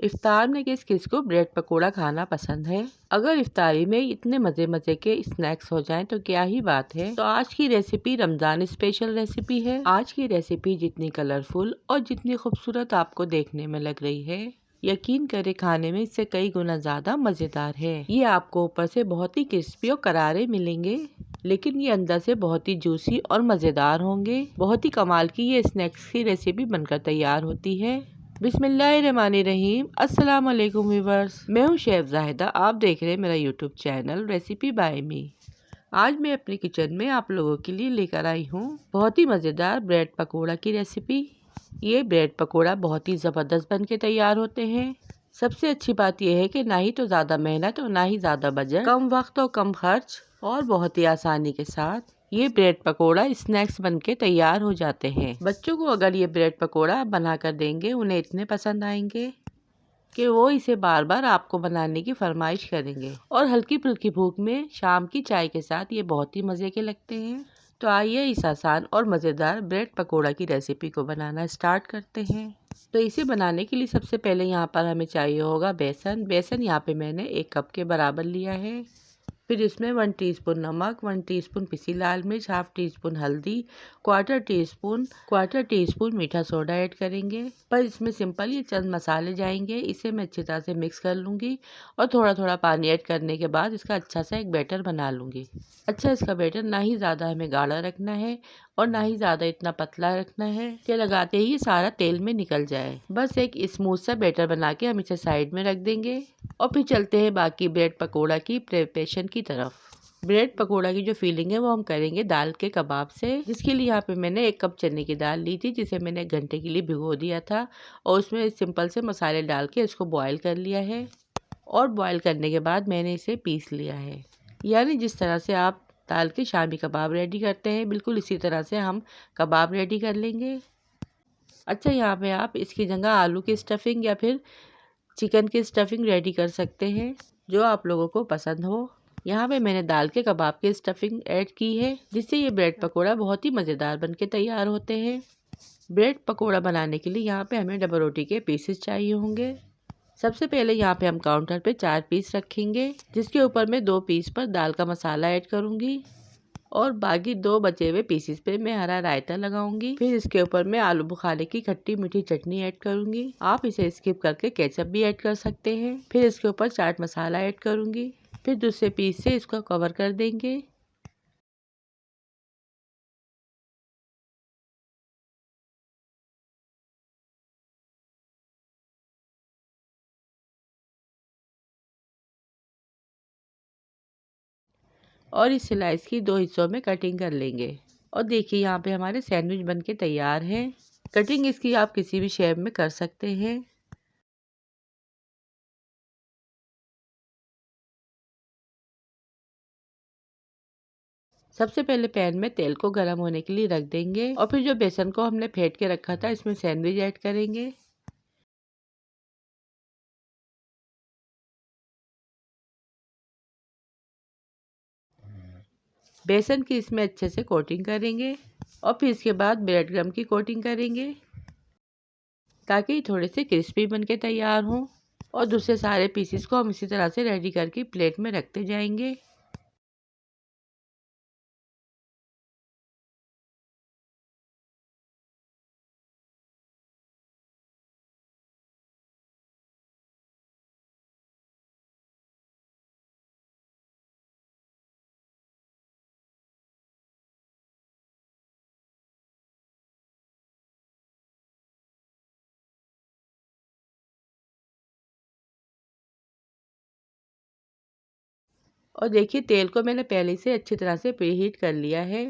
इफ्तार में किस को ब्रेड पकोड़ा खाना पसंद है। अगर इफ्तारी में इतने मजे मजे के स्नैक्स हो जाएं तो क्या ही बात है। तो आज की रेसिपी रमजान स्पेशल रेसिपी है। आज की रेसिपी जितनी कलरफुल और जितनी खूबसूरत आपको देखने में लग रही है, यकीन करे खाने में इससे कई गुना ज्यादा मजेदार है। ये आपको ऊपर से बहुत ही क्रिस्पी और करारे मिलेंगे, लेकिन ये अंदर से बहुत ही जूसी और मजेदार होंगे। बहुत ही कमाल की ये स्नैक्स की रेसिपी बनकर तैयार होती है। बिस्मिल्लाहिर्रहमानिर्रहीम। अस्सलाम वालेकुम व्यूअर्स, मैं हूँ शेफ जाहिदा। आप देख रहे हैं मेरा यूट्यूब चैनल रेसिपी बाय मी। आज मैं अपनी किचन में आप लोगों के लिए लेकर आई हूँ बहुत ही मज़ेदार ब्रेड पकोड़ा की रेसिपी। ये ब्रेड पकोड़ा बहुत ही ज़बरदस्त बन के तैयार होते हैं। सबसे अच्छी बात यह है कि ना ही तो ज़्यादा मेहनत और ना ही ज़्यादा बजट, कम वक्त और कम खर्च और बहुत ही आसानी के साथ ये ब्रेड पकोड़ा स्नैक्स बनके तैयार हो जाते हैं। बच्चों को अगर ये ब्रेड पकोड़ा बनाकर देंगे, उन्हें इतने पसंद आएंगे कि वो इसे बार बार आपको बनाने की फरमाइश करेंगे। और हल्की फुल्की भूख में शाम की चाय के साथ ये बहुत ही मज़े के लगते हैं। तो आइए इस आसान और मज़ेदार ब्रेड पकोड़ा की रेसिपी को बनाना स्टार्ट करते हैं। तो इसे बनाने के लिए सबसे पहले यहाँ पर हमें चाहिए होगा बेसन। बेसन यहाँ पे मैंने 1 कप के बराबर लिया है। फिर इसमें 1 टीस्पून नमक, 1 टीस्पून पिसी लाल मिर्च, हाफ टी स्पून हल्दी, क्वार्टर टी स्पून मीठा सोडा ऐड करेंगे। पर इसमें सिंपल ये चंद मसाले जाएंगे। इसे मैं अच्छी तरह से मिक्स कर लूँगी और थोड़ा थोड़ा पानी ऐड करने के बाद इसका अच्छा सा एक बैटर बना लूँगी। अच्छा, इसका बैटर ना ही ज़्यादा हमें गाढ़ा रखना है और ना ही ज़्यादा इतना पतला रखना है कि लगाते ही सारा तेल में निकल जाए। बस एक स्मूथ सा बैटर बना के हम इसे साइड में रख देंगे और फिर चलते हैं बाकी ब्रेड पकोड़ा की प्रिपरेशन की तरफ। ब्रेड पकोड़ा की जो फीलिंग है वो हम करेंगे दाल के कबाब से, जिसके लिए यहाँ पे मैंने 1 कप चने की दाल ली थी, जिसे मैंने 1 घंटे के लिए भिगो दिया था और उसमें सिंपल से मसाले डाल के इसको बॉईल कर लिया है। और बॉईल करने के बाद मैंने इसे पीस लिया है। यानी जिस तरह से आप दाल के शामी कबाब रेडी करते हैं, बिल्कुल इसी तरह से हम कबाब रेडी कर लेंगे। अच्छा, यहाँ पे आप इसकी जगह आलू की स्टफिंग या फिर चिकन की स्टफिंग रेडी कर सकते हैं, जो आप लोगों को पसंद हो। यहाँ पे मैंने दाल के कबाब की स्टफिंग ऐड की है, जिससे ये ब्रेड पकोड़ा बहुत ही मज़ेदार बनके तैयार होते हैं। ब्रेड पकोड़ा बनाने के लिए यहाँ पे हमें डबल रोटी के पीसेस चाहिए होंगे। सबसे पहले यहाँ पे हम काउंटर पे 4 पीस रखेंगे, जिसके ऊपर मैं 2 पीस पर दाल का मसाला ऐड करूँगी और बाकी 2 बचे हुए पीसेस पे मैं हरा रायता लगाऊंगी। फिर इसके ऊपर मैं आलू बुखारे की खट्टी मीठी चटनी ऐड करूंगी। आप इसे स्किप करके केचप भी ऐड कर सकते हैं। फिर इसके ऊपर चाट मसाला ऐड करूंगी। फिर दूसरे पीस से इसको कवर कर देंगे। और इस स्लाइस की 2 हिस्सों में कटिंग कर लेंगे। और देखिए यहाँ पे हमारे सैंडविच बनके तैयार है। कटिंग इसकी आप किसी भी शेप में कर सकते हैं। सबसे पहले पैन में तेल को गर्म होने के लिए रख देंगे और फिर जो बेसन को हमने फेंट के रखा था, इसमें सैंडविच ऐड करेंगे। बेसन की इसमें अच्छे से कोटिंग करेंगे और फिर इसके बाद ब्रेड क्रम्ब की कोटिंग करेंगे, ताकि थोड़े से क्रिस्पी बन के तैयार हों। और दूसरे सारे पीसेस को हम इसी तरह से रेडी करके प्लेट में रखते जाएंगे। और देखिए तेल को मैंने पहले से अच्छी तरह से प्रीहीट कर लिया है।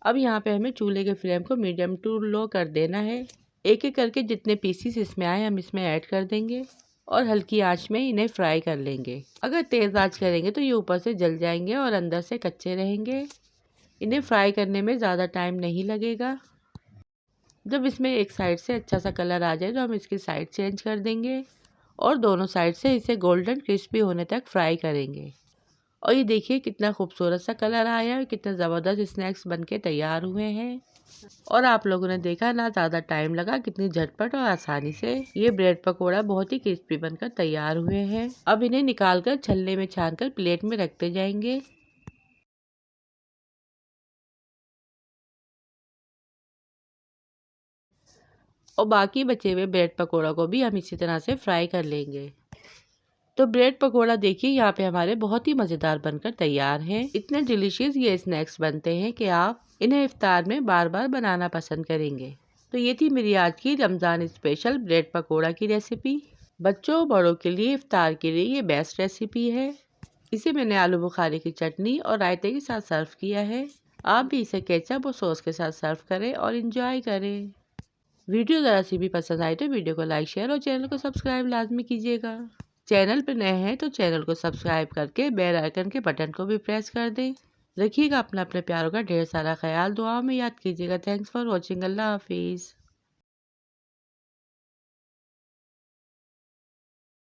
अब यहाँ पे हमें चूल्हे के फ्लेम को मीडियम टू लो कर देना है। एक एक करके जितने पीसीस इसमें आए हम इसमें ऐड कर देंगे और हल्की आंच में इन्हें फ्राई कर लेंगे। अगर तेज़ आंच करेंगे तो ये ऊपर से जल जाएंगे और अंदर से कच्चे रहेंगे। इन्हें फ्राई करने में ज़्यादा टाइम नहीं लगेगा। जब इसमें एक साइड से अच्छा सा कलर आ जाए तो हम इसकी साइड चेंज कर देंगे और दोनों साइड से इसे गोल्डन क्रिस्पी होने तक फ्राई करेंगे। और ये देखिए कितना खूबसूरत सा कलर आया है, कितने ज़बरदस्त स्नैक्स बनके तैयार हुए हैं। और आप लोगों ने देखा ना, ज़्यादा टाइम लगा, कितनी झटपट और आसानी से ये ब्रेड पकोड़ा बहुत ही क्रिस्पी बनकर तैयार हुए हैं। अब इन्हें निकालकर छलनी में छानकर प्लेट में रखते जाएंगे। और बाकी बचे हुए ब्रेड पकोड़ा को भी हम इसी तरह से फ्राई कर लेंगे। तो ब्रेड पकोड़ा देखिए यहाँ पे हमारे बहुत ही मज़ेदार बनकर तैयार हैं। इतने डिलीशियस ये स्नैक्स बनते हैं कि आप इन्हें इफ्तार में बार बार बनाना पसंद करेंगे। तो ये थी मेरी आज की रमज़ान स्पेशल ब्रेड पकोड़ा की रेसिपी। बच्चों बड़ों के लिए इफ्तार के लिए ये बेस्ट रेसिपी है। इसे मैंने आलू बुखारे की चटनी और रायते के साथ सर्व किया है। आप भी इसे केचप और सॉस के साथ सर्व करें और इंजॉय करें। वीडियो ज़रा सी भी पसंद आए तो वीडियो को लाइक, शेयर और चैनल को सब्सक्राइब लाजमी कीजिएगा। चैनल पर नए हैं तो चैनल को सब्सक्राइब करके बेल आइकन के बटन को भी प्रेस कर दें। रखिएगा अपना अपने प्यारों का ढेर सारा ख्याल, दुआओं में याद कीजिएगा। Thanks for watching. अल्लाह हाफिज़।